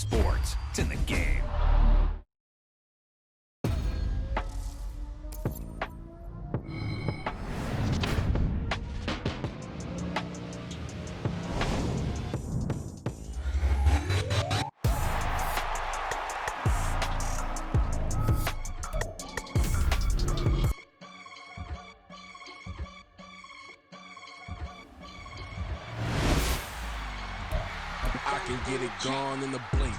sports. It's in the game. I can get it gone in a blink.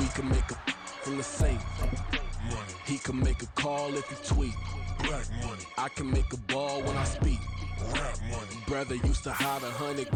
We can make a from the safe. He can make a call if he tweet. I can make a ball when I speak. Brother used to hide 100.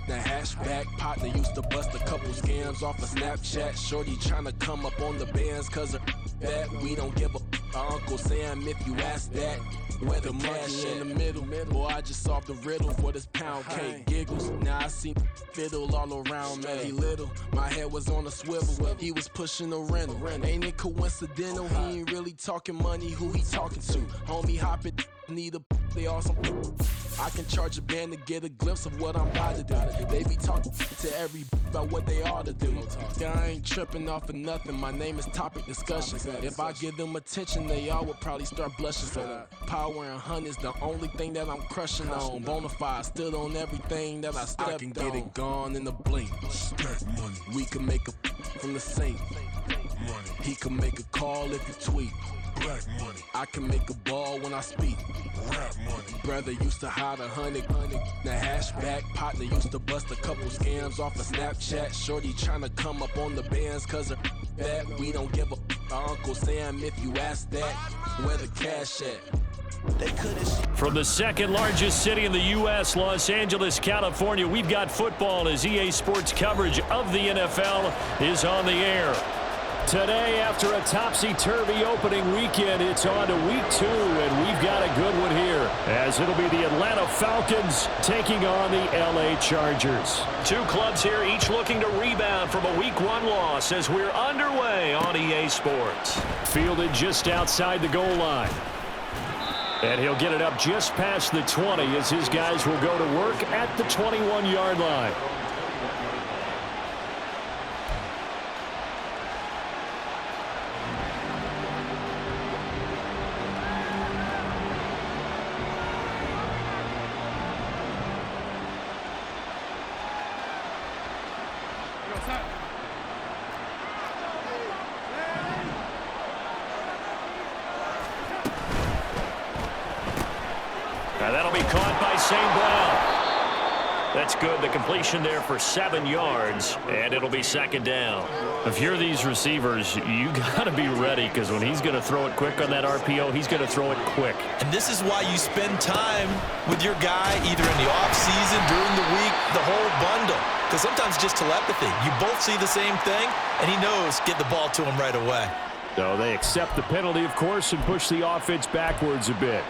The hashback partner used to bust a couple scams off of Snapchat. Shorty tryna come up on the bands cause of that. We don't give a Uncle Sam if you ask that. Where the cash in the middle. Boy, I just solved the riddle for this pound cake. Giggles, now I see fiddle all around me. Little, my head was on a swivel. He was pushing a rental. Ain't it coincidental? He ain't really talking money. Who he talking to? Homie hopping, need a they awesome. I can charge a band to get a glimpse of what I'm about to do. They be talking to every about what they ought to do. Yeah, I ain't tripping off of nothing. My name is topic discussion. If I give them attention, they all would probably start blushing. Power and hunt is the only thing that I'm crushing on. Bonafide stood on everything that I stepped on. I can get it gone in a blink. We can make a from the safe. He can make a call if you tweet. I can make a ball when I speak. Brother used to hide 100. The hashback partner used to bust a couple scams off of Snapchat. Shorty tryna come up on the bands cause of that. We don't give a Uncle Sam if you ask that. Where the cash at? From the second largest city in the U.S., Los Angeles, California, we've got football as EA Sports coverage of the NFL is on the air. Today, after a topsy-turvy opening weekend, it's on to week 2, and we've got a good one here, as it'll be the Atlanta Falcons taking on the L.A. Chargers. Two clubs here, each looking to rebound from a week 1 loss as we're underway on EA Sports. Fielded just outside the goal line. And he'll get it up just past the 20 as his guys will go to work at the 21-yard line. That'll be caught by St. Brown. That's good. The completion there for 7 yards, and it'll be second down. If you're these receivers, you got to be ready because when he's going to throw it quick on that RPO, he's going to throw it quick. And this is why you spend time with your guy either in the offseason, during the week, the whole bundle. Because sometimes just telepathy. You both see the same thing, and he knows get the ball to him right away. So they accept the penalty, of course, and push the offense backwards a bit.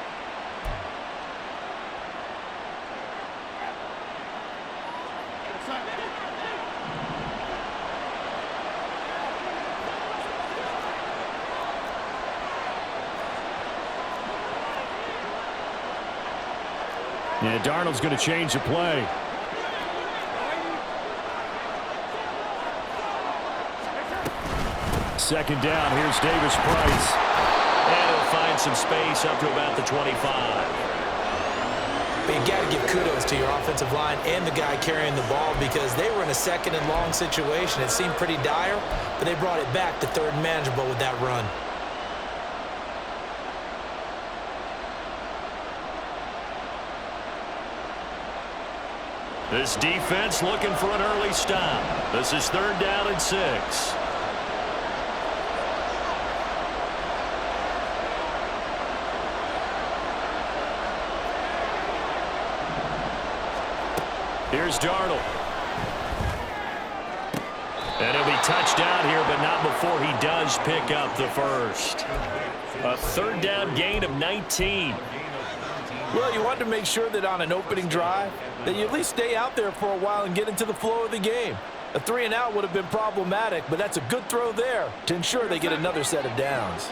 Yeah, Darnold's going to change the play. Second down, here's Davis Price. And he'll find some space up to about the 25. But you got to give kudos to your offensive line and the guy carrying the ball because they were in a second and long situation. It seemed pretty dire, but they brought it back to third and manageable with that run. This defense looking for an early stop. This is 3rd down and 6. Here's Darnold. And he'll be touchdown here, but not before he does pick up the first. A 3rd down gain of 19. Well, you want to make sure that on an opening drive that you at least stay out there for a while and get into the flow of the game. A 3-and-out would have been problematic, but that's a good throw there to ensure they get another set of downs.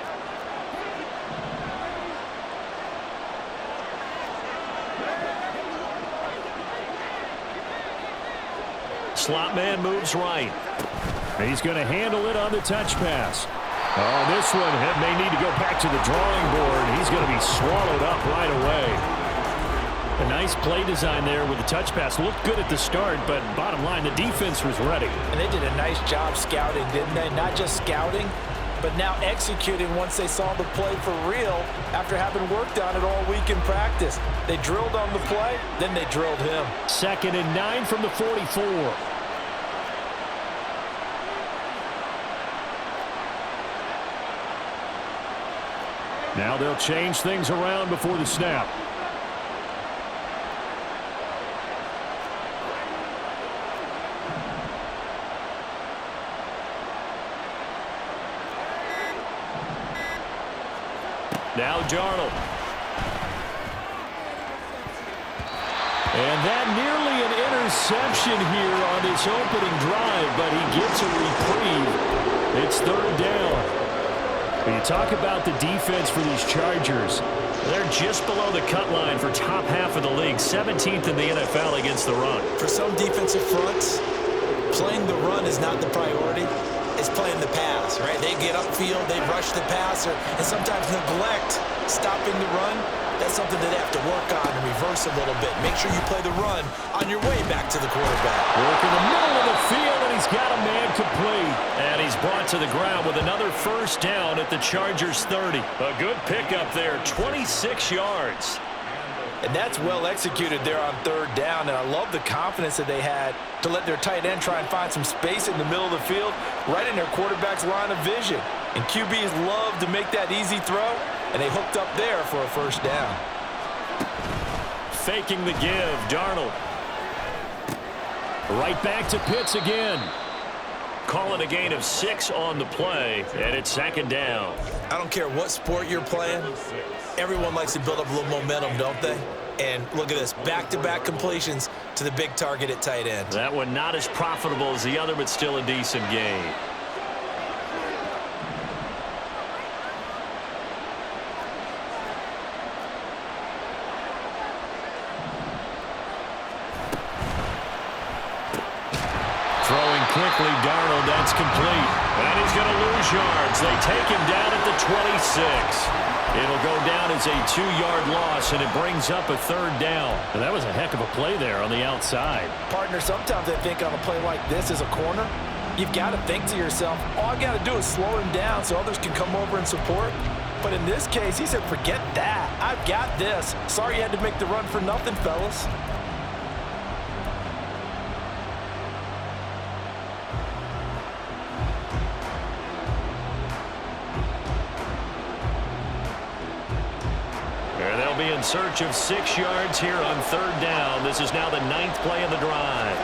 Slot man moves right. He's going to handle it on the touch pass. Oh, this one may need to go back to the drawing board. He's going to be swallowed up right away. A nice play design there with the touch pass. Looked good at the start, but bottom line, the defense was ready. And they did a nice job scouting, didn't they? Not just scouting, but now executing once they saw the play for real after having worked on it all week in practice. They drilled on the play, then they drilled him. 2nd and 9 from the 44. Now they'll change things around before the snap. Now Darnold. And that nearly an interception here on this opening drive, but he gets a reprieve. It's 3rd down. When you talk about the defense for these Chargers, they're just below the cut line for top half of the league, 17th in the NFL against the run. For some defensive fronts, playing the run is not the priority. It's playing the pass, right? They get upfield, they rush the passer, and sometimes neglect stopping the run. That's something that they have to work on and reverse a little bit. Make sure you play the run on your way back to the quarterback. Work in the middle of the field, and he's got a man complete. And he's brought to the ground with another 1st down at the Chargers' 30. A good pickup there, 26 yards. And that's well executed there on 3rd down, and I love the confidence that they had to let their tight end try and find some space in the middle of the field, right in their quarterback's line of vision. And QBs love to make that easy throw, and they hooked up there for a 1st down. Faking the give, Darnold. Right back to Pitts again. Calling a gain of 6 on the play, and it's 2nd down. I don't care what sport you're playing. Everyone likes to build up a little momentum, don't they? And look at this, back-to-back completions to the big target at tight end. That one not as profitable as the other, but still a decent gain. Throwing quickly, Darnold, that's complete. And he's going to lose yards. They take him down at the 26. It'll go down as a 2-yard loss, and it brings up a 3rd down. And that was a heck of a play there on the outside. Partner, sometimes I think on a play like this as a corner, you've got to think to yourself, all I got to do is slow him down so others can come over and support. But in this case, he said, forget that. I've got this. Sorry you had to make the run for nothing, fellas. In search of 6 yards here on 3rd down. This is now the 9th play of the drive.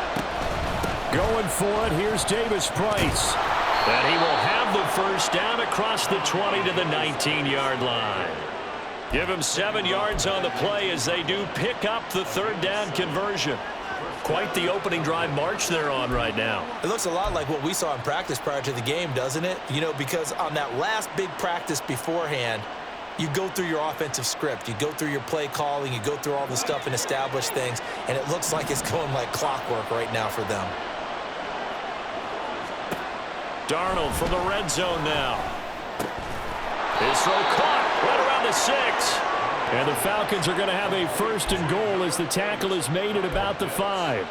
Going for it, here's Davis Price. And he will have the 1st down across the 20 to the 19-yard line. Give him 7 yards on the play as they do pick up the 3rd down conversion. Quite the opening drive march they're on right now. It looks a lot like what we saw in practice prior to the game, doesn't it? You know, because on that last big practice beforehand, you go through your offensive script. You go through your play calling. You go through all the stuff and establish things. And it looks like it's going like clockwork right now for them. Darnold from the red zone now. His throw caught right around the 6. And the Falcons are going to have a 1st and goal as the tackle is made at about the 5.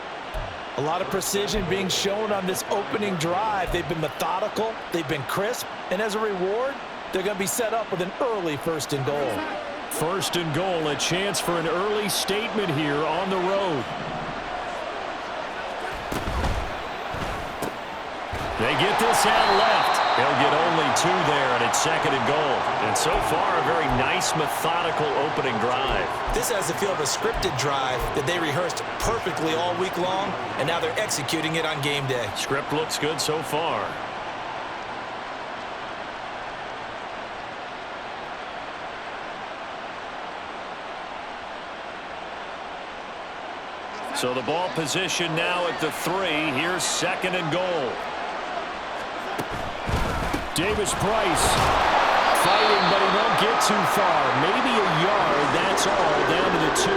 A lot of precision being shown on this opening drive. They've been methodical. They've been crisp. And as a reward, they're going to be set up with an early 1st and goal. 1st and goal, a chance for an early statement here on the road. They get this out left. They'll get only 2 there, and it's 2nd and goal. And so far, a very nice, methodical opening drive. This has the feel of a scripted drive that they rehearsed perfectly all week long, and now they're executing it on game day. Script looks good so far. So the ball position now at the 3. Here's 2nd and goal. Davis Price fighting, but he won't get too far. Maybe a yard, that's all, down to the 2.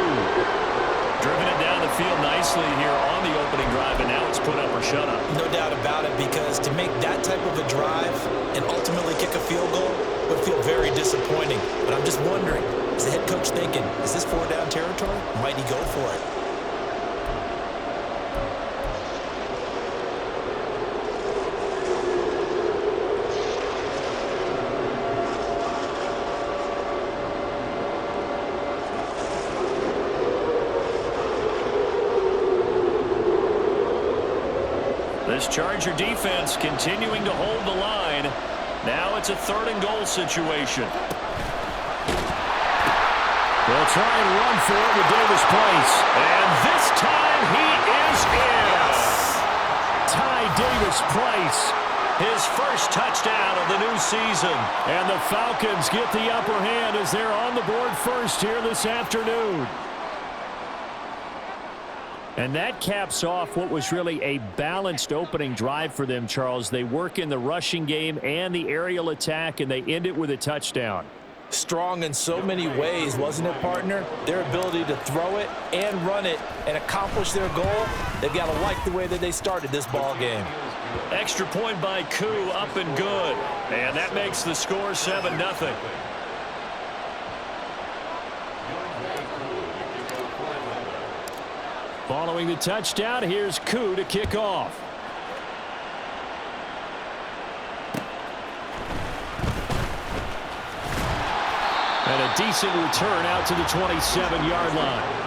Driven it down the field nicely here on the opening drive, and now it's put up or field goal would feel very disappointing. But I'm just wondering, is the head coach thinking, is this 4-down territory? Might he go for it? This Charger defense continuing to hold the line. Now it's a 3rd and goal situation. They'll try and run for it with Davis Place. And this time he is in. Ty Davis Place, his first touchdown of the new season. And the Falcons get the upper hand as they're on the board first here this afternoon. And that caps off what was really a balanced opening drive for them, Charles. They work in the rushing game and the aerial attack, and they end it with a touchdown. Strong in so many ways, wasn't it, partner? Their ability to throw it and run it and accomplish their goal, they've got to like the way that they started this ball game. Extra point by Koo, up and good. And that makes the score 7-0. Following the touchdown, here's Koo to kick off. And a decent return out to the 27-yard line.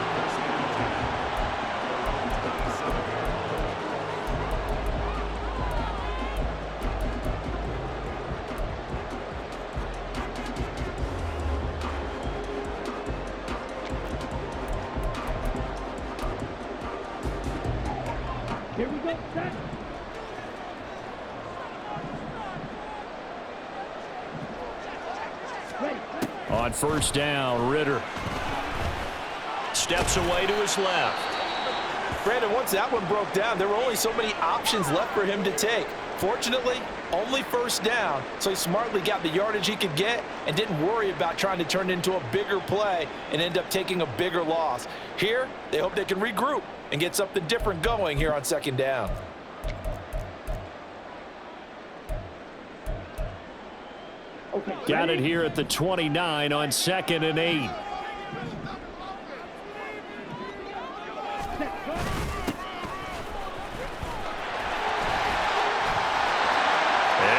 Here we go, set. Ready. On 1st down, Ritter steps away to his left. Brandon, once that one broke down, there were only so many options left for him to take. Fortunately, only 1st down, so he smartly got the yardage he could get and didn't worry about trying to turn it into a bigger play and end up taking a bigger loss. Here, they hope they can regroup and get something different going here on 2nd down. Okay, Got ready? it here at the 29 on 2nd and 8. And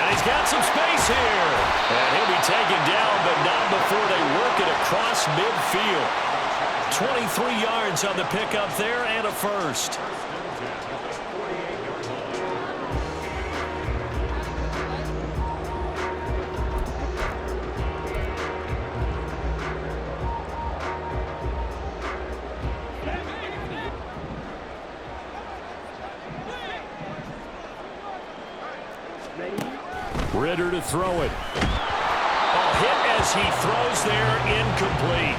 he's got some space here. And he'll be taken down, but not before they work it across midfield. 23 yards on the pickup there and a 1st. Ritter to throw it. A hit as he throws there, incomplete.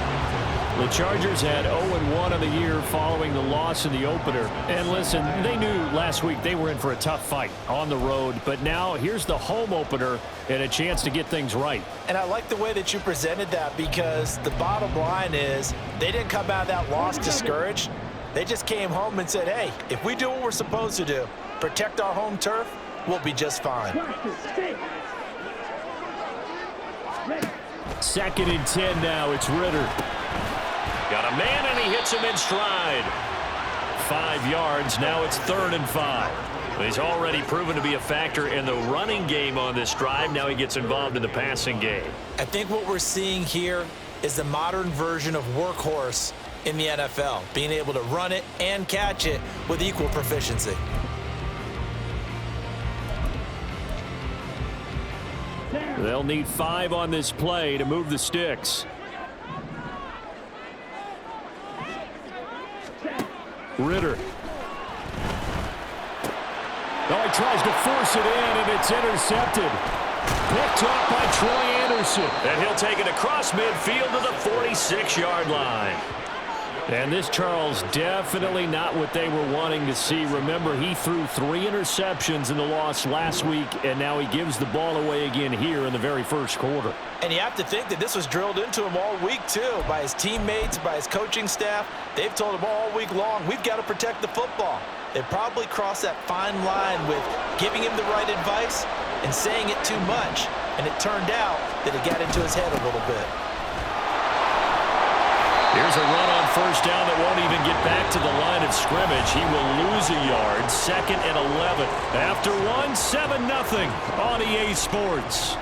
The Chargers had 0-1 on the year following the loss in the opener. And listen, they knew last week they were in for a tough fight on the road. But now here's the home opener and a chance to get things right. And I like the way that you presented that, because the bottom line is they didn't come out of that loss discouraged. They just came home and said, hey, if we do what we're supposed to do, protect our home turf, we'll be just fine. 2nd and 10 now. It's Ritter. Got a man, and he hits him in stride. 5 yards. Now it's 3rd and 5. He's already proven to be a factor in the running game on this drive. Now he gets involved in the passing game. I think what we're seeing here is the modern version of workhorse in the NFL, being able to run it and catch it with equal proficiency. They'll need 5 on this play to move the sticks. Ritter. Oh, he tries to force it in, and it's intercepted. Picked up by Troy Anderson. And he'll take it across midfield to the 46-yard line. And this, Charles, definitely not what they were wanting to see. Remember, he threw 3 interceptions in the loss last week, and now he gives the ball away again here in the very first quarter. And you have to think that this was drilled into him all week, too, by his teammates, by his coaching staff. They've told him all week long, we've got to protect the football. They probably crossed that fine line with giving him the right advice and saying it too much. and it turned out that it got into his head a little bit. Here's a run on first down that won't even get back to the line of scrimmage. He will lose a yard. 2nd and 11. After one, 7-0 on EA Sports.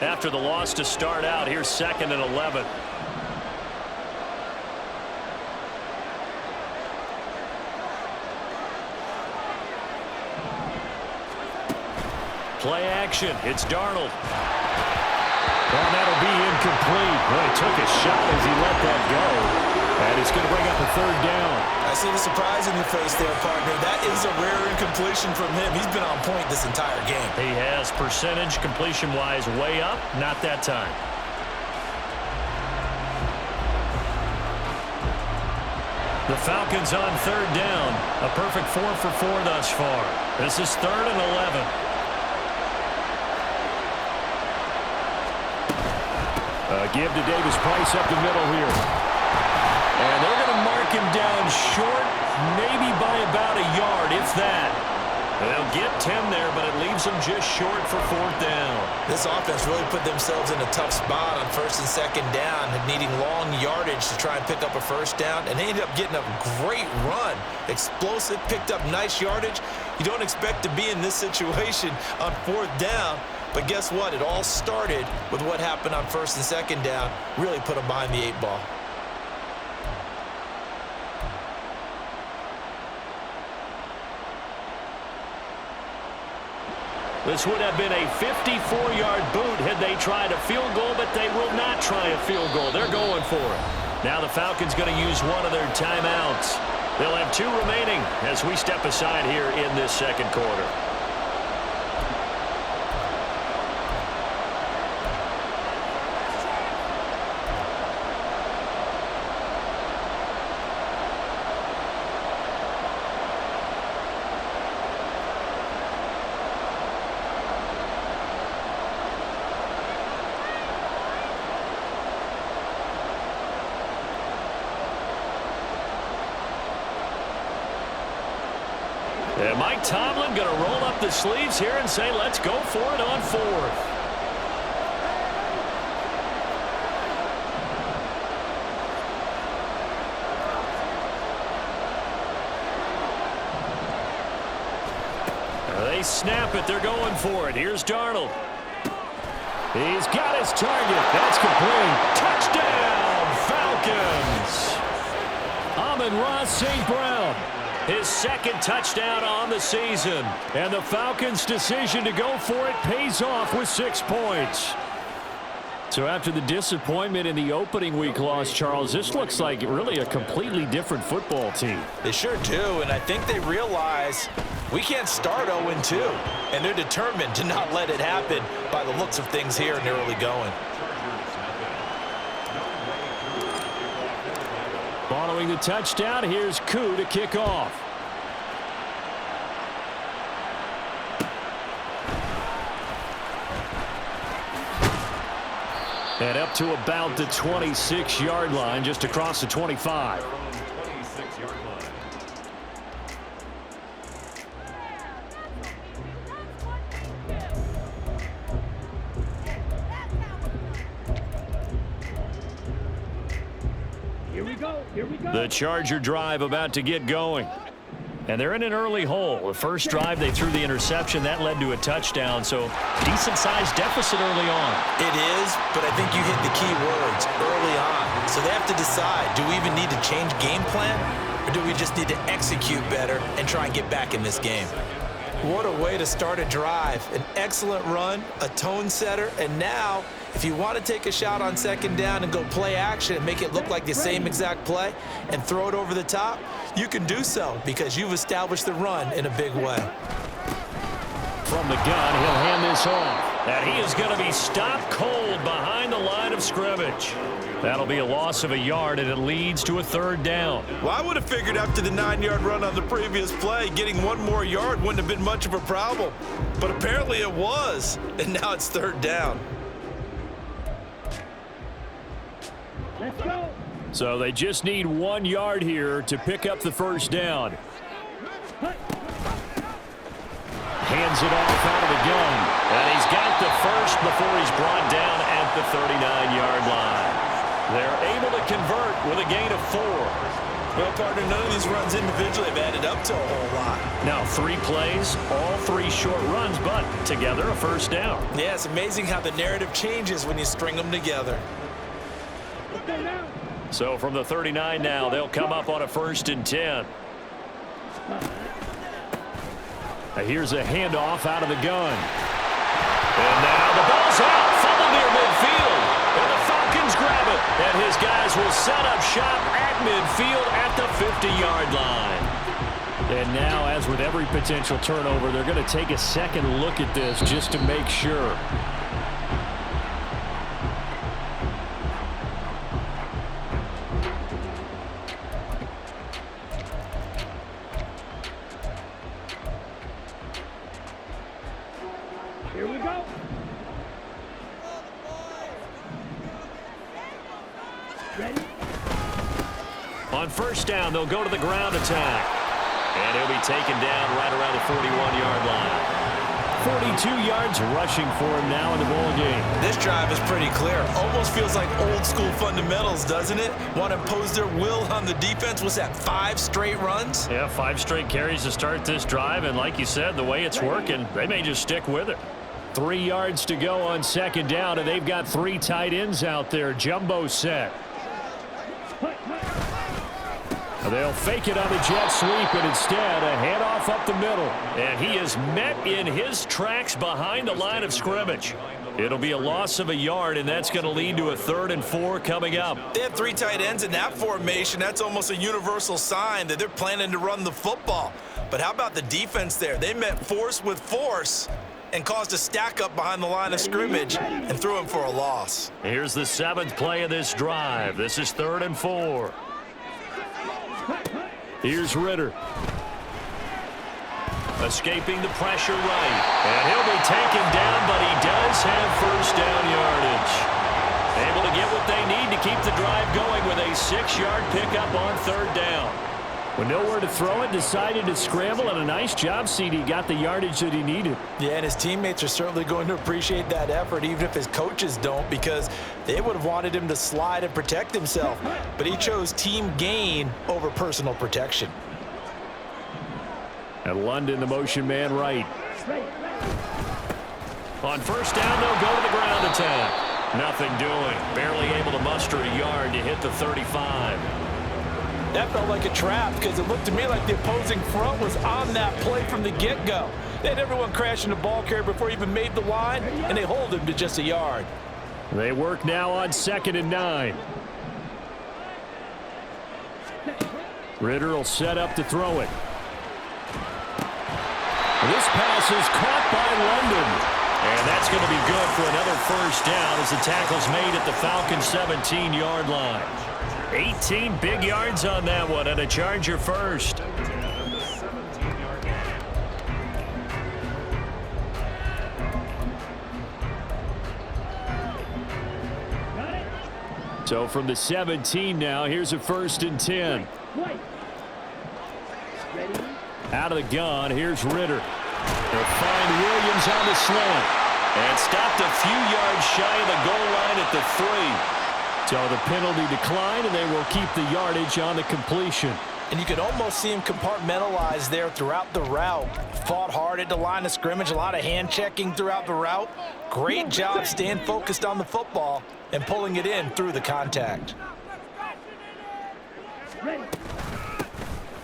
After the loss to start out, here's 2nd and 11. Play action. It's Darnold. And that'll be incomplete. Well, he took a shot as he let that go. And it's going to bring up a 3rd down. I see the surprise in your face there, partner. That is a rare incompletion from him. He's been on point this entire game. He has percentage completion-wise way up. Not that time. The Falcons on 3rd down. A perfect 4 for 4 thus far. This is 3rd and 11. Give to Davis Price up the middle here. And they're going to mark him down short, maybe by about a yard, if that. They'll get 10 there, but it leaves them just short for 4th down. This offense really put themselves in a tough spot on 1st and 2nd down, needing long yardage to try and pick up a 1st down, and they ended up getting a great run. Explosive, picked up nice yardage. You don't expect to be in this situation on 4th down, but guess what? It all started with what happened on 1st and 2nd down. Really put them behind the 8 ball. This would have been a 54-yard boot had they tried a field goal, but they will not try a field goal. They're going for it. Now the Falcons going to use one of their timeouts. They'll have 2 remaining as we step aside here in this 2nd quarter. And Mike Tomlin going to roll up the sleeves here and say, let's go for it on 4th. They snap it. They're going for it. Here's Darnold. He's got his target. That's complete. Touchdown, Falcons. Amon-Ra St. Brown. His 2nd touchdown on the season. And the Falcons' decision to go for it pays off with 6 points. So after the disappointment in the opening week loss, Charles, this looks like really a completely different football team. They sure do, and I think they realize we can't start 0-2. And they're determined to not let it happen by the looks of things here in the early going. Following the touchdown, here's Koo to kick off. And up to about the 26-yard line, just across the 25. The Charger drive about to get going. And they're in an early hole. The first drive, they threw the interception. That led to a touchdown. So decent-sized deficit early on. It is, but I think you hit the key words early on. So they have to decide, do we even need to change game plan? Or do we just need to execute better and try and get back in this game? What a way to start a drive. An excellent run, a tone setter, and now if you want to take a shot on 2nd down and go play action and make it look like the same exact play and throw it over the top, you can do so because you've established the run in a big way. From the gun, he'll hand this off. And he is going to be stopped cold behind the line of scrimmage. That'll be a loss of a yard, and it leads to a third down. Well, I would have figured after the 9-yard run on the previous play, getting one more yard wouldn't have been much of a problem. But apparently it was, and now it's third down. Let's go. So they just need 1 yard here to pick up the first down. Hands it off out of the gun. And he's got the first before he's brought down at the 39-yard line. They're able to convert with a gain of 4. Well, partner, none of these runs individually have added up to a whole lot. Now 3 plays, all 3 short runs, but together a first down. Yeah, it's amazing how the narrative changes when you string them together. So from the 39 now, they'll come up on a 1st and 10. Here's a handoff out of the gun. And now the ball's out. Fumble near midfield. And the Falcons grab it. And his guys will set up shop at midfield at the 50-yard line. And now, as with every potential turnover, they're going to take a second look at this just to make sure. Here we go. Ready? On 1st down, they'll go to the ground attack. And he'll be taken down right around the 41-yard line. 42 yards rushing for him now in the ball game. This drive is pretty clear. Almost feels like old school fundamentals, doesn't it? Want to impose their will on the defense. Was that 5 straight runs? Yeah, 5 straight carries to start this drive. And like you said, the way it's working, they may just stick with it. 3 yards to go on 2nd down, and they've got 3 tight ends out there. Jumbo set. They'll fake it on the jet sweep, and instead a handoff up the middle. And he is met in his tracks behind the line of scrimmage. It'll be a loss of a yard, and that's going to lead to a 3rd and 4 coming up. They have 3 tight ends in that formation. That's almost a universal sign that they're planning to run the football. But how about the defense there? They met force with force and caused a stack up behind the line of scrimmage and threw him for a loss. Here's the 7th play of this drive. This is 3rd and 4. Here's Ritter. Escaping the pressure right. And he'll be taken down, but he does have 1st down yardage. Able to get what they need to keep the drive going with a 6-yard pickup on 3rd down. With nowhere to throw it, decided to scramble, and a nice job, CD. Got the yardage that he needed. Yeah, and his teammates are certainly going to appreciate that effort, even if his coaches don't, because they would have wanted him to slide and protect himself. But he chose team gain over personal protection. And London, the motion man right. On 1st down, they'll go to the ground attack. Nothing doing. Barely able to muster a yard to hit the 35. That felt like a trap because it looked to me like the opposing front was on that play from the get-go. They had everyone crashing the ball carrier before he even made the line, and they hold him to just a yard. They work now on 2nd and 9. Ritter will set up to throw it. This pass is caught by London. And that's going to be good for another 1st down as the tackle's made at the Falcons' 17-yard line. 18 big yards on that one, and a Charger first. So from the 17 now, here's a 1st and 10. Out of the gun, here's Ritter. They'll find Williams on the slant. And stopped a few yards shy of the goal line at the 3. So the penalty declined, and they will keep the yardage on the completion. And you could almost see him compartmentalize there throughout the route. Fought hard at the line of scrimmage, a lot of hand checking throughout the route. Great job staying focused on the football and pulling it in through the contact.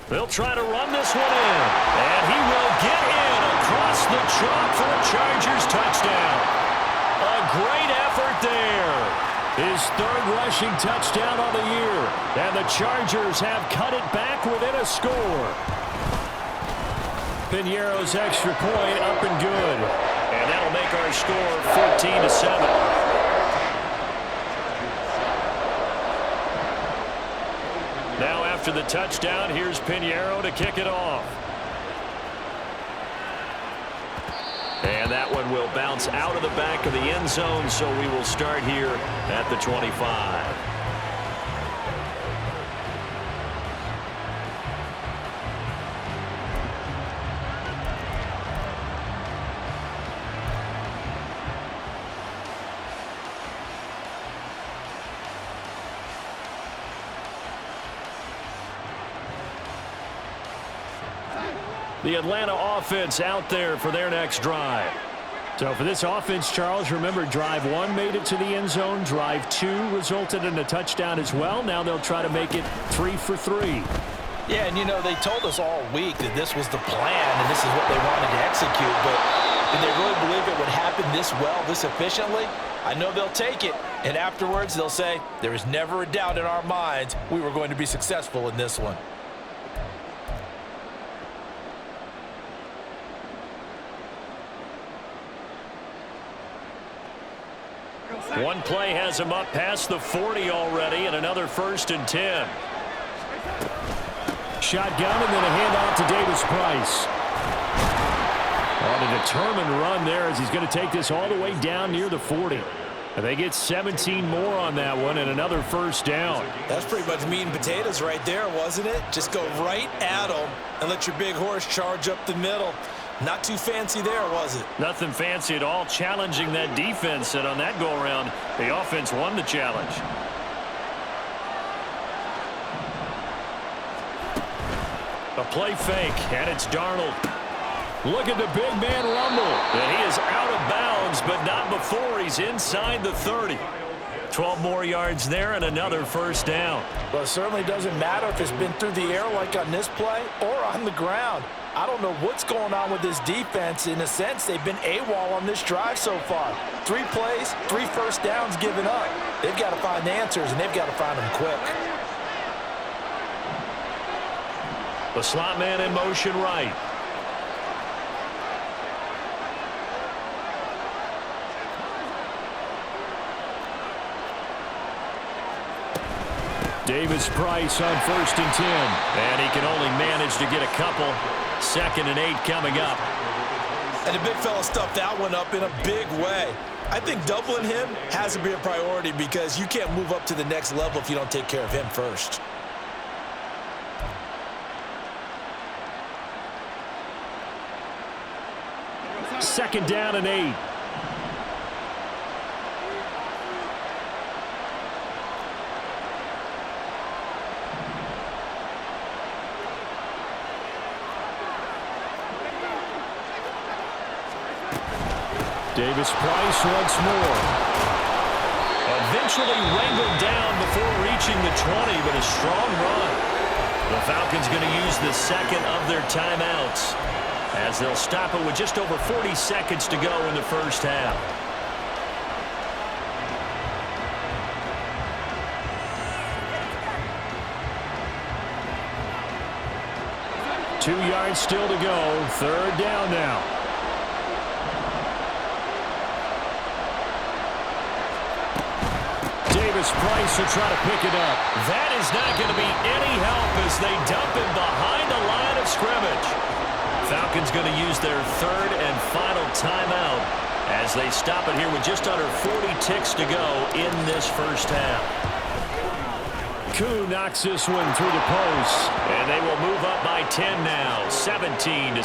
They'll try to run this one in. And he will get in across the chalk for a Chargers touchdown. A great effort there. His 3rd rushing touchdown on the year. And the Chargers have cut it back within a score. Piñeiro's extra point up and good. And that'll make our score 14-7. after the touchdown. Here's Pinheiro to kick it off. And that one will bounce out of the back of the end zone, so we will start here at the 25. The Atlanta offense out there for their next drive. So for this offense, Charles, remember drive 1 made it to the end zone. Drive 2 resulted in a touchdown as well. Now they'll try to make it 3 for 3. Yeah, and you know, they told us all week that this was the plan and this is what they wanted to execute. But did they really believe it would happen this well, this efficiently? I know they'll take it. And afterwards, they'll say, there is never a doubt in our minds we were going to be successful in this one. One play has him up past the 40 already, and another 1st and 10. Shotgun, and then a handoff to Davis Price. On a determined run there as he's going to take this all the way down near the 40. And they get 17 more on that one and another 1st down. That's pretty much meat and potatoes right there, wasn't it? Just go right at them and let your big horse charge up the middle. Not too fancy there, was it? Nothing fancy at all, challenging that defense, and on that go-around, the offense won the challenge. A play fake, and it's Darnold. Look at the big man rumble. And he is out of bounds, but not before he's inside the 30. 12 more yards there and another 1st down. Well, it certainly doesn't matter if it's been through the air like on this play or on the ground. I don't know what's going on with this defense. In a sense, they've been AWOL on this drive so far. 3 plays, 3 1st downs given up. They've got to find answers, and they've got to find them quick. The slot man in motion right. Davis Price on 1st and 10. And he can only manage to get a couple. 2nd and 8 coming up. And the big fella stuffed that one up in a big way. I think doubling him has to be a priority because you can't move up to the next level if you don't take care of him first. Second down and 8. Davis Price once more. Eventually wrangled down before reaching the 20, but a strong run. The Falcons going to use the 2nd of their timeouts as they'll stop it with just over 40 seconds to go in the 1st half. Two yards still to go. 3rd down now. Davis Price will try to pick it up. That is not going to be any help as they dump him behind the line of scrimmage. Falcons going to use their 3rd and final timeout as they stop it here with just under 40 ticks to go in this 1st half. Koo knocks this one through the post, and they will move up by 10 now, 17-7.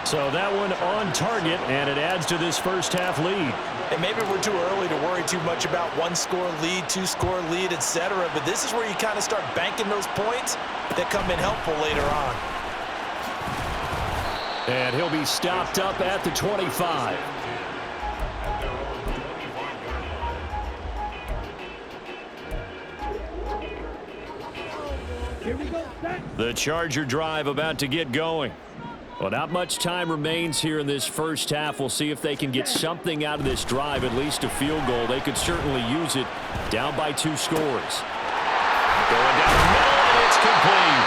So that one on target, and it adds to this 1st half lead. And maybe we're too early to worry too much about 1-score lead, 2-score lead, etc. But this is where you kind of start banking those points that come in helpful later on. And he'll be stopped up at the 25. Here we go, set. The Charger drive about to get going. Well, not much time remains here in this 1st half. We'll see if they can get something out of this drive, at least a field goal. They could certainly use it down by 2 scores. Going down the middle, and it's complete.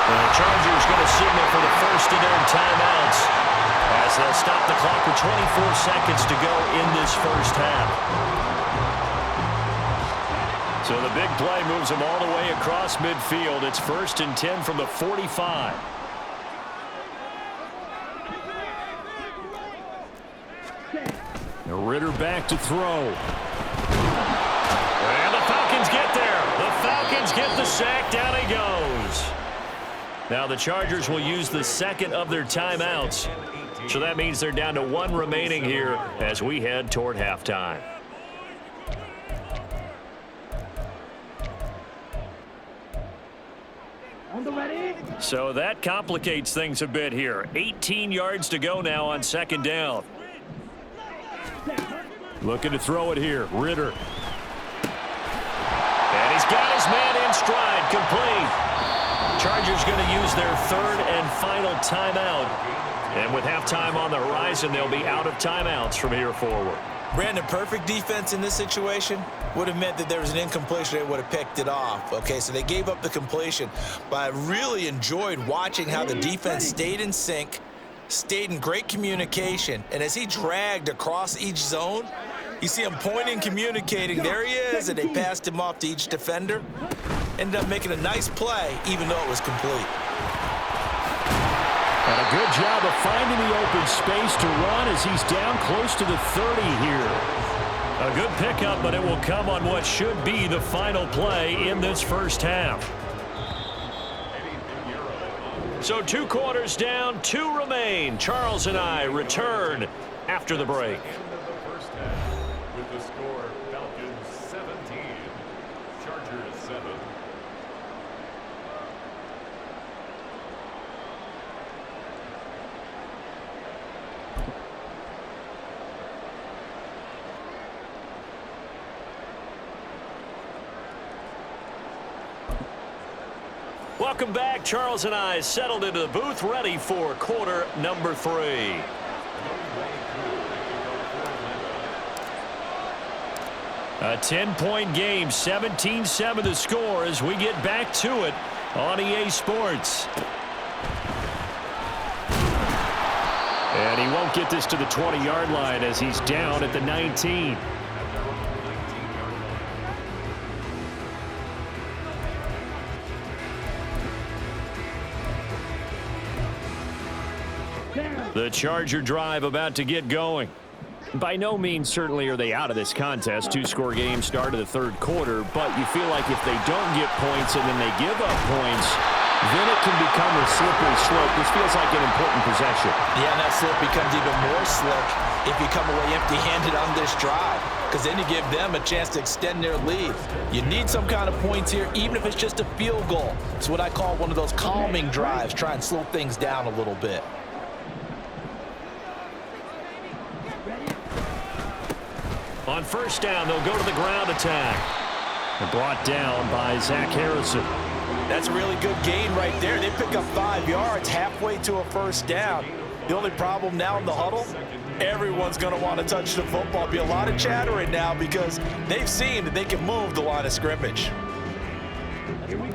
The Chargers going to signal for the 1st of their timeouts as they'll stop the clock with 24 seconds to go in this 1st half. So the big play moves them all the way across midfield. It's 1st and 10 from the 45. Ritter back to throw. And the Falcons get there. The Falcons get the sack. Down he goes. Now the Chargers will use the second of their timeouts. So that means they're down to 1 remaining here as we head toward halftime. So that complicates things a bit here. 18 yards to go now on 2nd down. Looking to throw it here. Ritter. And he's got his man in stride. Complete. Chargers going to use their 3rd and final timeout. And with halftime on the horizon, they'll be out of timeouts from here forward. Brandon, perfect defense in this situation would have meant that there was an incompletion. They would have picked it off. Okay, so they gave up the completion. But I really enjoyed watching how the defense stayed in sync, stayed in great communication. And as he dragged across each zone, you see him pointing, communicating. There he is, and they passed him off to each defender. Ended up making a nice play, even though it was complete. And a good job of finding the open space to run as he's down close to the 30 here. A good pickup, but it will come on what should be the final play in this first half. So 2 quarters down, 2 remain. Charles and I return after the break. With the score, Falcons 17, Chargers 7. Welcome back. Charles and I settled into the booth, ready for quarter number 3. A 10-point game, 17-7 the score as we get back to it on EA Sports. And he won't get this to the 20-yard line as he's down at the 19. The Charger drive about to get going. By no means certainly are they out of this contest. 2-score game start of the 3rd quarter, but you feel like if they don't get points and then they give up points, then it can become a slippery slope. This feels like an important possession. Yeah, and that slip becomes even more slick if you come away empty-handed on this drive, because then you give them a chance to extend their lead. You need some kind of points here, even if it's just a field goal. It's what I call one of those calming drives. Try and slow things down a little bit. On 1st down, they'll go to the ground attack. They're brought down by Zach Harrison. That's a really good gain right there. They pick up 5 yards halfway to a 1st down. The only problem now in the huddle, everyone's going to want to touch the football. Be a lot of chattering now because they've seen that they can move the line of scrimmage.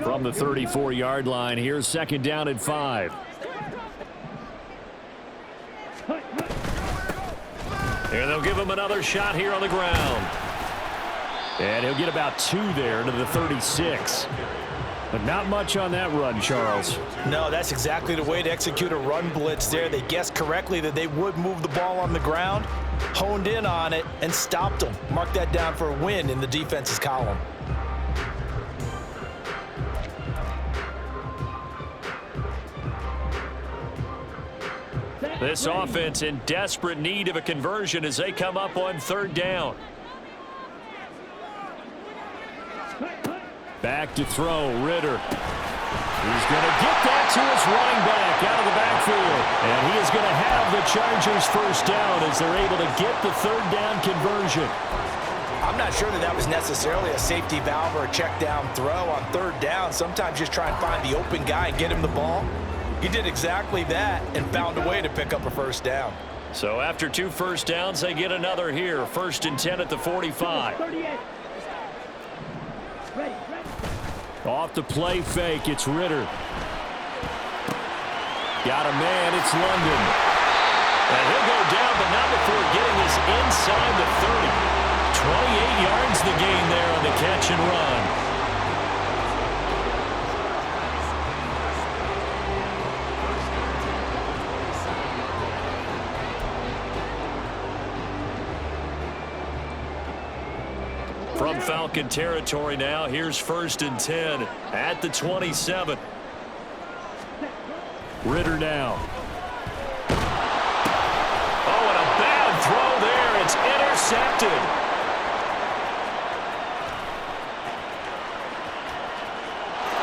From the 34-yard line, here's 2nd down and 5. And they'll give him another shot here on the ground. And he'll get about 2 there to the 36. But not much on that run, Charles. No, that's exactly the way to execute a run blitz there. They guessed correctly that they would move the ball on the ground, honed in on it, and stopped them. Mark that down for a win in the defense's column. This offense in desperate need of a conversion as they come up on 3rd down. Back to throw, Ritter. He's going to get that to his running back out of the backfield. And he is going to have the Chargers 1st down as they're able to get the 3rd down conversion. I'm not sure that was necessarily a safety valve or a check down throw on 3rd down. Sometimes just try and find the open guy and get him the ball. He did exactly that and found a way to pick up a 1st down. So after 2 1st downs, they get another here. 1st and 10 at the 45. Off the play fake, it's Ritter. Got a man, it's London. And he'll go down, but not before getting this inside the 30. 28 yards the gain there on the catch and run. From Falcon territory now, here's 1st and 10 at the 27. Ritter now. Oh, and a bad throw there. It's intercepted.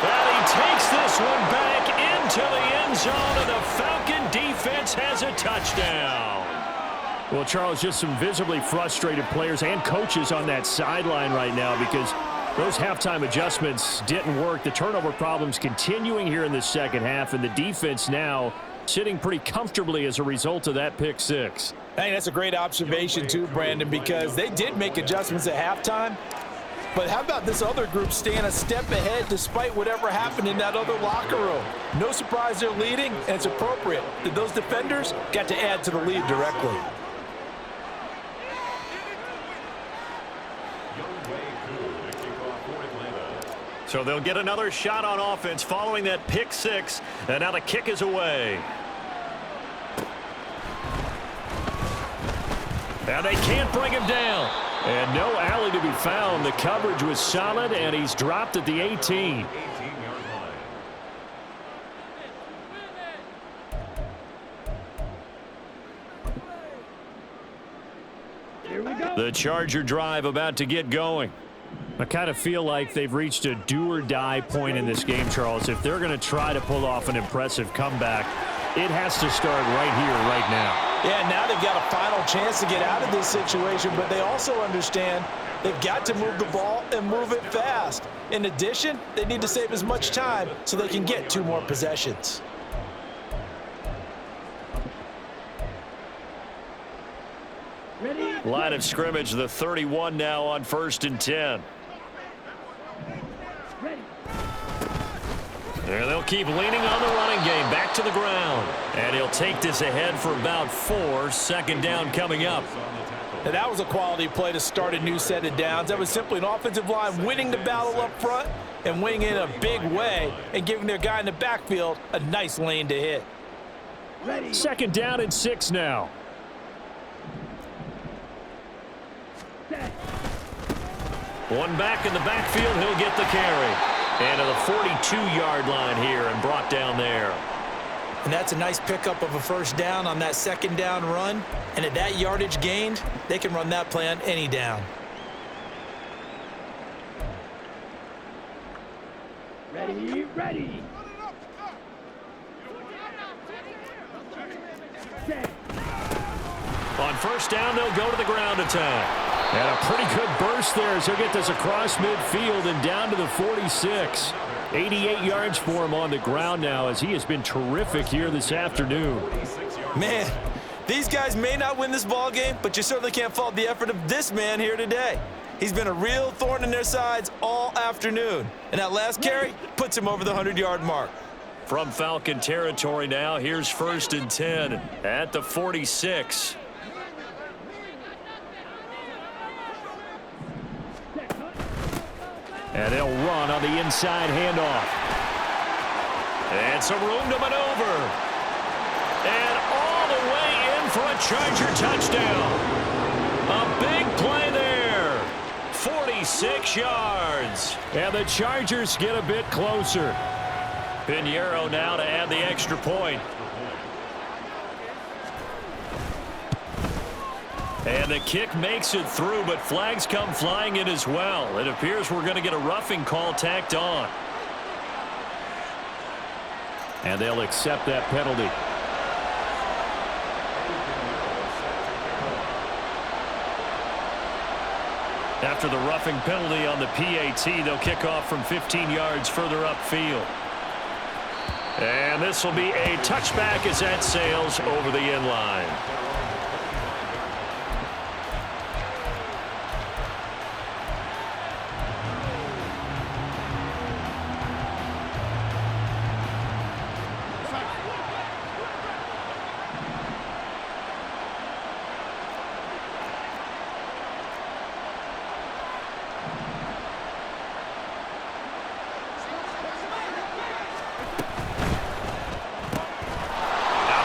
And he takes this one back into the end zone, and the Falcon defense has a touchdown. Well, Charles, just some visibly frustrated players and coaches on that sideline right now because those halftime adjustments didn't work. The turnover problems continuing here in the second half, and the defense now sitting pretty comfortably as a result of that pick six. I think that's a great observation too, Brandon, because they did make adjustments at halftime. But how about this other group staying a step ahead despite whatever happened in that other locker room? No surprise they're leading, and it's appropriate that those defenders got to add to the lead directly. So they'll get another shot on offense following that pick six, and now the kick is away. And they can't bring him down. And no alley to be found. The coverage was solid, and he's dropped at the 18. Here we go. The Charger drive about to get going. I kind of feel like they've reached a do-or-die point in this game, Charles. If they're going to try to pull off an impressive comeback, it has to start right here, right now. Yeah, now they've got a final chance to get out of this situation, but they also understand they've got to move the ball and move it fast. In addition, they need to save as much time so they can get 2 more possessions. Ready? Line of scrimmage, the 31 now on 1st and 10. Ready. And they'll keep leaning on the running game. Back to the ground. And he'll take this ahead for about 4. Second down coming up. And that was a quality play to start a new set of downs. That was simply an offensive line winning the battle up front and winning it in a big way and giving their guy in the backfield a nice lane to hit. Ready. Second down and 6 now. Set. One back in the backfield. He'll get the carry. And to the 42-yard line here and brought down there. And that's a nice pickup of a first down on that second down run. And at that yardage gained, they can run that play on any down. Ready, ready. Set. On first down, they'll go to the ground attack. And a pretty good burst there as he'll get this across midfield and down to the 46. 88 yards for him on the ground now as he has been terrific here this afternoon. Man, these guys may not win this ball game, but you certainly can't fault the effort of this man here today. He's been a real thorn in their sides all afternoon. And that last carry puts him over the 100-yard mark. From Falcon territory now, here's 1st and 10 at the 46. And they'll run on the inside handoff. And some room to maneuver. And all the way in for a Charger touchdown. A big play there. 46 yards. And the Chargers get a bit closer. Pinheiro now to add the extra point. And the kick makes it through, but flags come flying in as well. It appears we're going to get a roughing call tacked on. And they'll accept that penalty. After the roughing penalty on the PAT, they'll kick off from 15 yards further upfield. And this will be a touchback as that sails over the end line.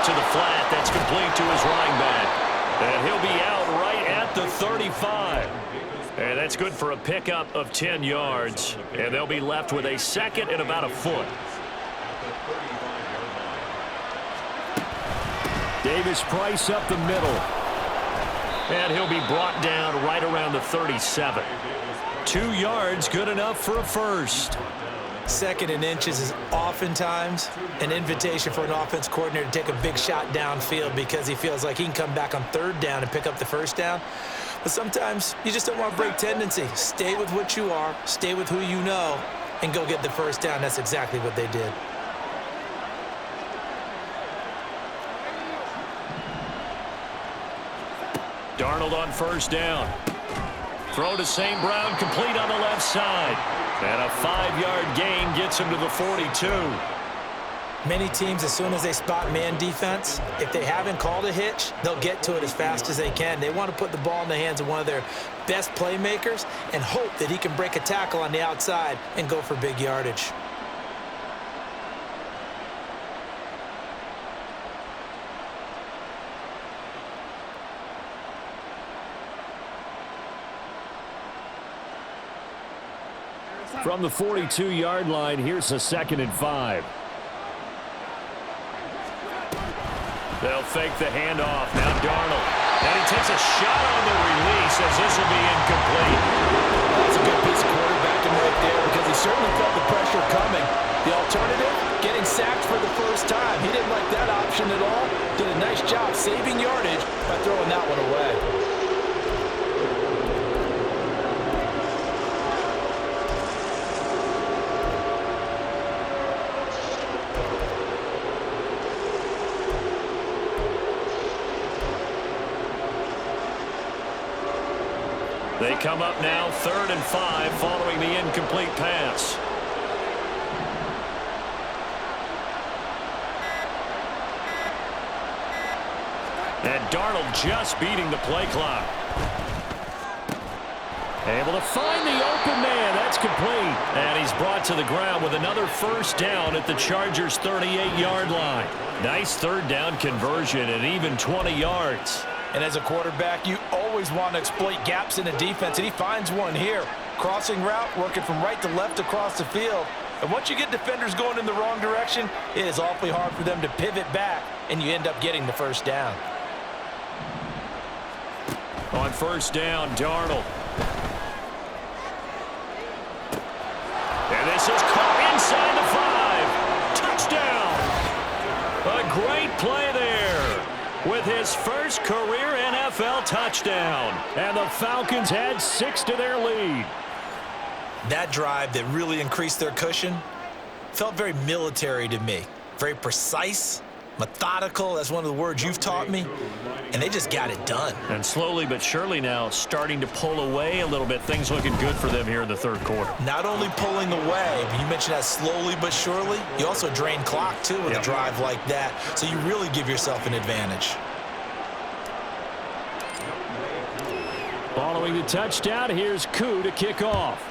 To the flat, that's complete to his running back. And he'll be out right at the 35. And that's good for a pickup of 10 yards. And they'll be left with a second and about a foot. Davis Price up the middle. And he'll be brought down right around the 37. 2 yards, good enough for a first. Second and inches is oftentimes an invitation for an offense coordinator to take a big shot downfield because he feels like he can come back on third down and pick up the first down. But sometimes you just don't want to break tendency. Stay with what you are, stay with who you know, and go get the first down. That's exactly what they did. Darnold on first down. Throw to St. Brown, complete on the left side. And a 5-yard gain gets him to the 42. Many teams, as soon as they spot man defense, if they haven't called a hitch, they'll get to it as fast as they can. They want to put the ball in the hands of one of their best playmakers and hope that he can break a tackle on the outside and go for big yardage. From the 42-yard line, here's a 2nd and 5. They'll fake the handoff. Now Darnold. And he takes a shot on the release as this will be incomplete. That's a good piece of quarterbacking right there because he certainly felt the pressure coming. The alternative, getting sacked for the first time. He didn't like that option at all. Did a nice job saving yardage by throwing that one away. They come up now 3rd and 5 following the incomplete pass. And Darnold just beating the play clock. Able to find the open man. That's complete. And he's brought to the ground with another first down at the Chargers' 38-yard line. Nice third down conversion and even 20 yards. And as a quarterback, you always want to exploit gaps in the defense, and he finds one here. Crossing route, working from right to left across the field. And once you get defenders going in the wrong direction, it is awfully hard for them to pivot back, and you end up getting the first down. On first down, Darnold. And this is caught inside the 5. Touchdown. A great play there. With his first career NFL touchdown. And the Falcons had 6 to their lead. That drive that really increased their cushion felt very military to me. Very precise, methodical. That's one of the words you've taught me. And they just got it done. And slowly but surely now starting to pull away a little bit. Things looking good for them here in the third quarter. Not only pulling away, but you mentioned that slowly but surely. You also drain clock, too, with a drive like that. So you really give yourself an advantage. Following the touchdown, here's Koo to kick off.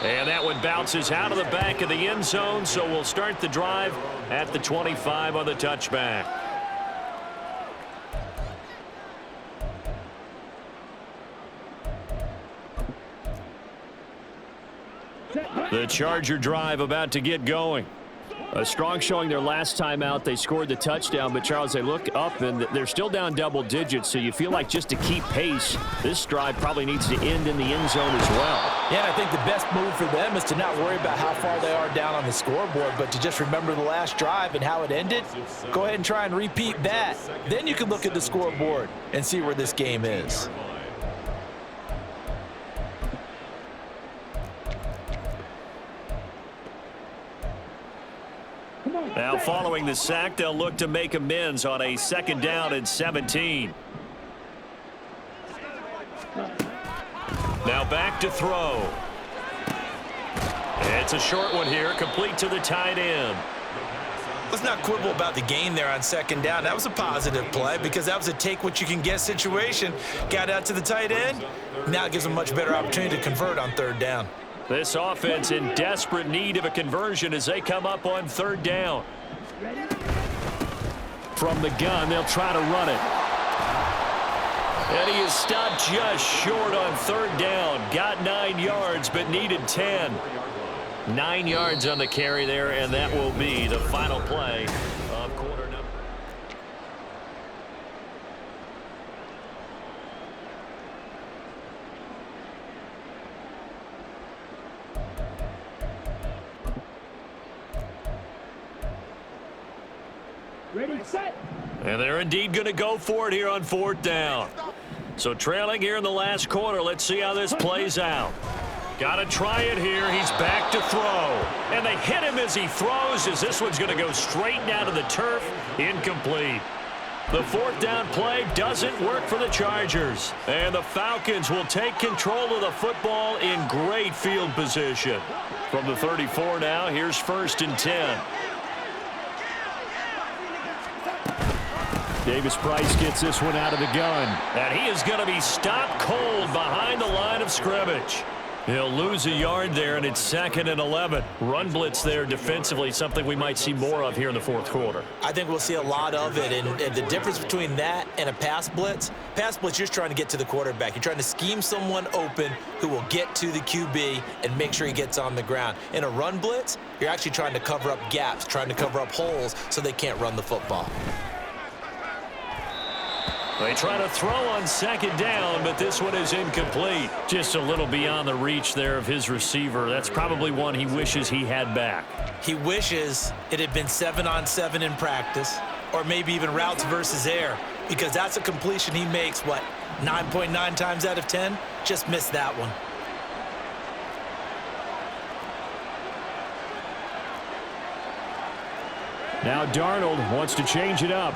And that one bounces out of the back of the end zone, so we'll start the drive at the 25 on the touchback. The Charger drive about to get going. A strong showing their last time out. They scored the touchdown, but, Charles, they look up, and they're still down double digits, so you feel like just to keep pace, this drive probably needs to end in the end zone as well. Yeah, I think the best move for them is to not worry about how far they are down on the scoreboard, but to just remember the last drive and how it ended. Go ahead and try and repeat that. Then you can look at the scoreboard and see where this game is. Now following the sack, they'll look to make amends on a 2nd down and 17. Now back to throw. It's a short one here, complete to the tight end. Let's not quibble about the gain there on 2nd down. That was a positive play because that was a take-what-you-can-get situation. Got out to the tight end. Now it gives them a much better opportunity to convert on 3rd down. This offense in desperate need of a conversion as they come up on 3rd down. From the gun, they'll try to run it. he is stopped just short on third down. Got 9 yards, but needed 10. 9 yards on the carry there, and that will be the final play of quarter number. Ready, set. And they're indeed going to go for it here on fourth down. So trailing here in the last quarter. Let's see how this plays out. Got to try it here. He's back to throw. And they hit him as he throws, as this one's going to go straight down to the turf. Incomplete. The fourth down play doesn't work for the Chargers. And the Falcons will take control of the football in great field position. From the 34 now, here's 1st and 10. Davis Price gets this one out of the gun. And he is going to be stopped cold behind the line of scrimmage. He'll lose a yard there, and it's 2nd and 11. Run blitz there defensively, something we might see more of here in the fourth quarter. I think we'll see a lot of it, and the difference between that and a pass blitz, you're just trying to get to the quarterback. You're trying to scheme someone open who will get to the QB and make sure he gets on the ground. In a run blitz, you're actually trying to cover up gaps, trying to cover up holes so they can't run the football. They try to throw on 2nd down, but this one is incomplete. Just a little beyond the reach there of his receiver. That's probably one he wishes he had back. He wishes it had been 7-on-7 in practice, or maybe even routes versus air, because that's a completion he makes, 9.9 times out of 10? Just missed that one. Now Darnold wants to change it up.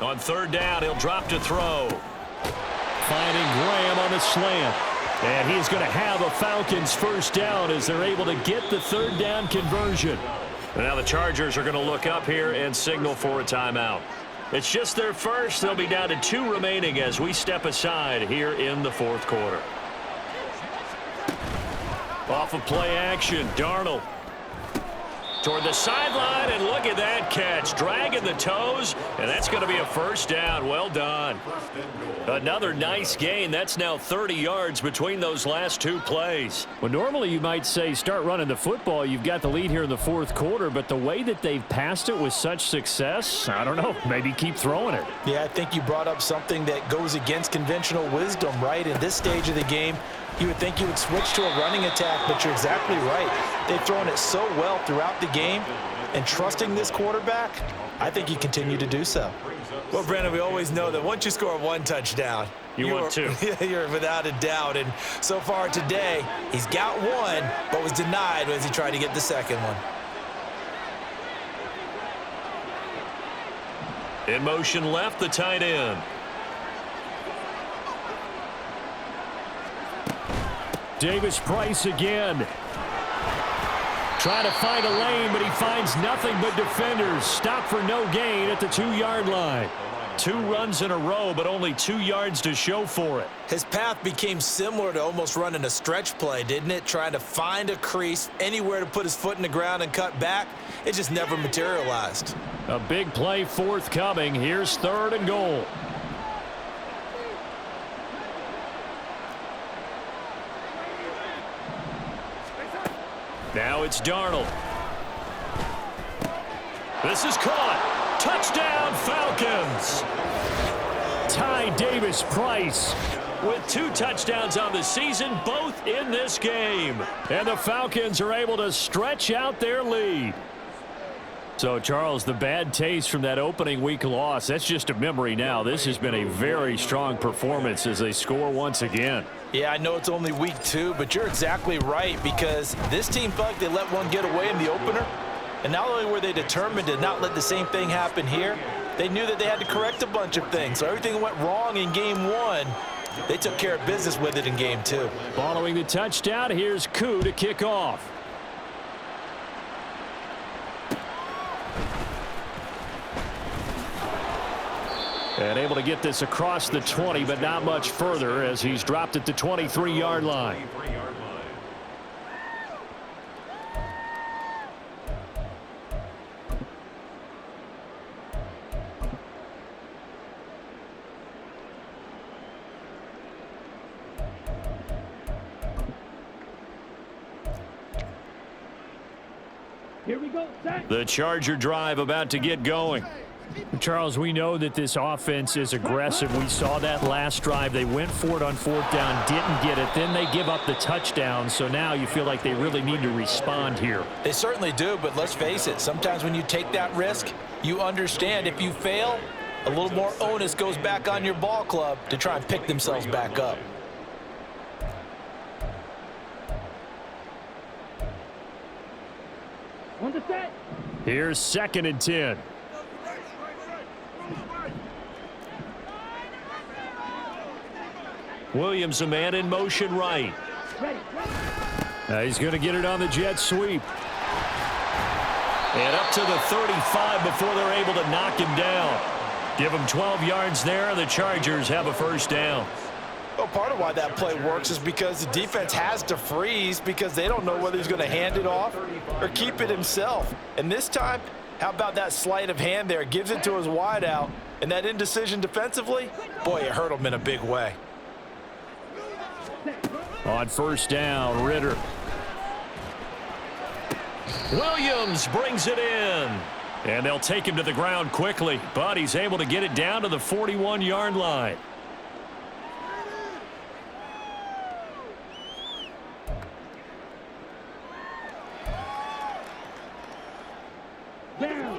On 3rd down, he'll drop to throw. Finding Graham on the slant. And he's going to have a Falcons 1st down as they're able to get the 3rd down conversion. And now the Chargers are going to look up here and signal for a timeout. It's just their first. They'll be down to 2 remaining as we step aside here in the fourth quarter. Off of play action, Darnold toward the sideline, and look at that catch. Dragging the toes, and that's going to be a 1st down. Well done. Another nice gain. That's now 30 yards between those last 2 plays. Well, normally you might say start running the football. You've got the lead here in the fourth quarter, but the way that they've passed it with such success, I don't know, maybe keep throwing it. Yeah, I think you brought up something that goes against conventional wisdom, right? In this stage of the game, you would think you would switch to a running attack, but you're exactly right. They've thrown it so well throughout the game, and trusting this quarterback, I think you continue to do so. Well, Brandon, we always know that once you score 1 touchdown, you want 2. You're without a doubt, and so far today, he's got 1, but was denied as he tried to get the 2nd one. In motion left, the tight end. Davis Price again. Trying to find a lane, but he finds nothing but defenders. Stop for no gain at the 2-yard line. 2 runs in a row, but only 2 yards to show for it. His path became similar to almost running a stretch play, didn't it? Trying to find a crease, anywhere to put his foot in the ground and cut back. It just never materialized. A big play forthcoming. Here's 3rd and goal. Now it's Darnold. This is caught. Touchdown, Falcons. Ty Davis Price with 2 touchdowns on the season, both in this game. And the Falcons are able to stretch out their lead. So, Charles, the bad taste from that opening week loss, that's just a memory now. This has been a very strong performance as they score once again. Yeah, I know it's only week 2, but you're exactly right, because this team felt like they let one get away in the opener. And not only were they determined to not let the same thing happen here, they knew that they had to correct a bunch of things. So everything went wrong in game 1. They took care of business with it in game 2. Following the touchdown, here's Koo to kick off. And able to get this across the 20, but not much further as he's dropped at the 23-yard line. Here we go. Set. The Charger drive about to get going. Charles, we know that this offense is aggressive. We saw that last drive. They went for it on 4th down, didn't get it. Then they give up the touchdown. So now you feel like they really need to respond here. They certainly do, but let's face it. Sometimes when you take that risk, you understand if you fail, a little more onus goes back on your ball club to try and pick themselves back up. On the set. Here's 2nd and 10. Williams, a man in motion right. Ready. He's going to get it on the jet sweep. And up to the 35 before they're able to knock him down. Give him 12 yards there, and the Chargers have a 1st down. Well, part of why that play works is because the defense has to freeze because they don't know whether he's going to hand it off or keep it himself. And this time, how about that sleight of hand there? Gives it to his wideout, and that indecision defensively, boy, it hurt him in a big way. On 1st down, Ritter. Williams brings it in. And they'll take him to the ground quickly, but he's able to get it down to the 41-yard line.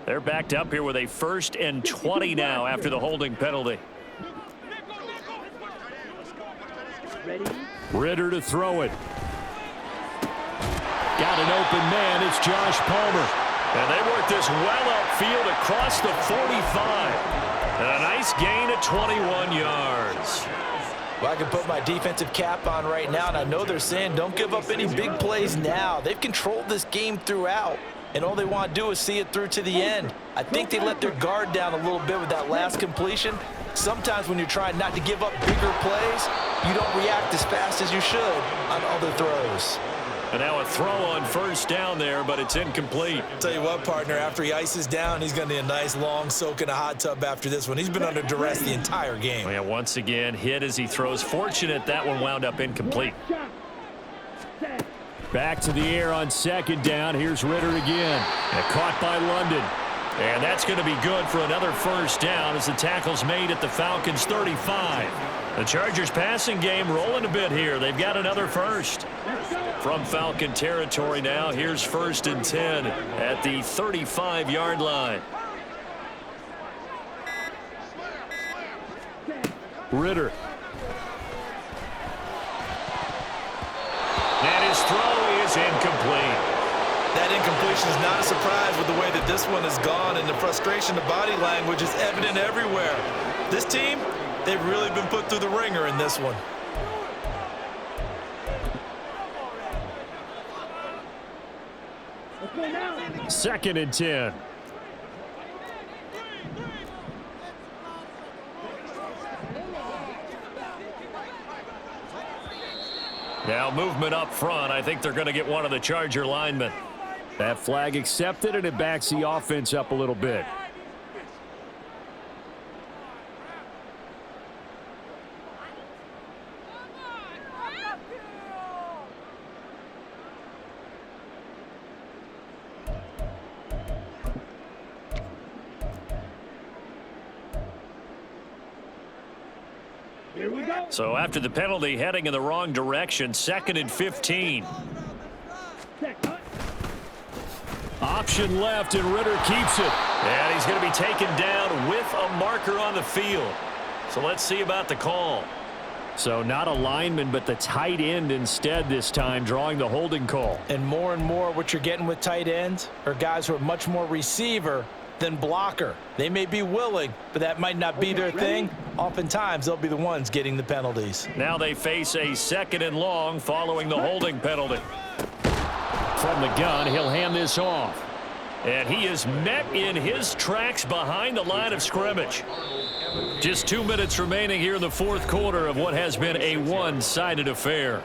They're backed up here with a 1st and 20 now after the holding penalty. Ready. Ritter to throw it. Got an open man. It's Josh Palmer. And they work this well upfield across the 45. And a nice gain of 21 yards. Well, I can put my defensive cap on right now, and I know they're saying don't give up any big plays now. They've controlled this game throughout, and all they want to do is see it through to the end. I think they let their guard down a little bit with that last completion. Sometimes when you're trying not to give up bigger plays, you don't react as fast as you should on other throws. And now a throw on 1st down there, but it's incomplete. Tell you what, partner, after he ices down, he's going to need a nice long soak in a hot tub after this one. He's been under duress the entire game. Yeah, once again, hit as he throws. Fortunate that one wound up incomplete. Back to the air on 2nd down. Here's Ritter again. And caught by London. And that's going to be good for another 1st down as the tackle's made at the Falcons' 35. The Chargers passing game rolling a bit here. They've got another 1st. From Falcon territory now, here's 1st and 10 at the 35-yard line. Ritter. And his throw is incomplete. That incompletion is not a surprise with the way that this one has gone, and the frustration, the body language is evident everywhere. This team, they've really been put through the ringer in this one. Let's go now. 2nd and 10. Now movement up front. I think they're going to get one of the Charger linemen. That flag accepted, and it backs the offense up a little bit. Here we go. So after the penalty, heading in the wrong direction, 2nd and 15. Set. Cut. Option left, and Ritter keeps it. And he's going to be taken down with a marker on the field. So let's see about the call. So not a lineman, but the tight end instead this time, drawing the holding call. And more what you're getting with tight ends are guys who are much more receiver than blocker. They may be willing, but that might not be their thing. Oftentimes, they'll be the ones getting the penalties. Now they face a 2nd and long following the holding penalty. From the gun, he'll hand this off. And he is met in his tracks behind the line of scrimmage. Just 2 minutes remaining here in the 4th quarter of what has been a one-sided affair.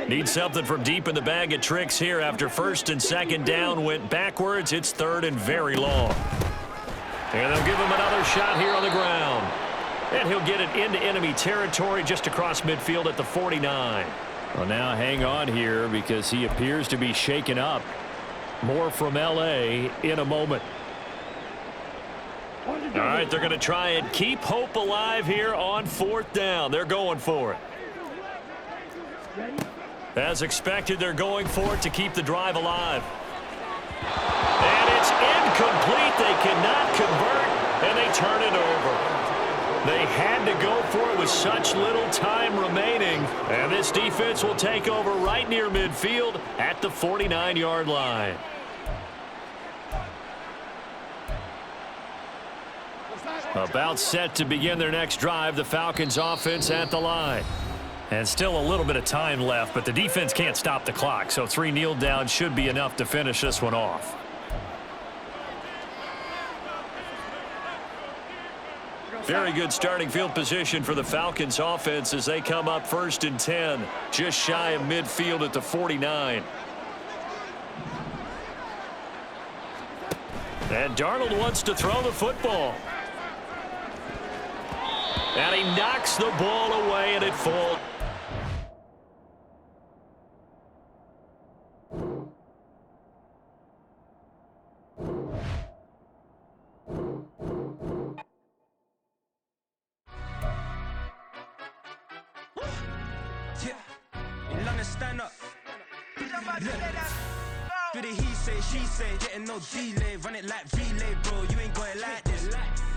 Need something from deep in the bag of tricks here after 1st and 2nd down went backwards. It's 3rd and very long. And they'll give him another shot here on the ground. And he'll get it into enemy territory just across midfield at the 49. Well, now hang on here because he appears to be shaken up. More from L.A. in a moment. All right, they're going to try and keep hope alive here on 4th down. They're going for it. As expected, they're going for it to keep the drive alive. And it's incomplete. They cannot convert, and they turn it over. They had to go for it with such little time remaining. And this defense will take over right near midfield at the 49-yard line. About set to begin their next drive, the Falcons offense at the line. And still a little bit of time left, but the defense can't stop the clock, so 3 kneel downs should be enough to finish this one off. Very good starting field position for the Falcons offense as they come up 1st and 10, just shy of midfield at the 49. And Darnold wants to throw the football. And he knocks the ball away, and it falls. Stand up. Do the he say, she say, getting no delay, run it like relay, bro. You ain't got it like this.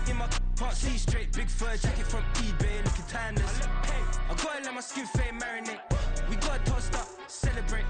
In my part, see straight, big fur jacket from eBay, looking timeless. I gotta let my skin fade marinate. We gotta toast up, celebrate.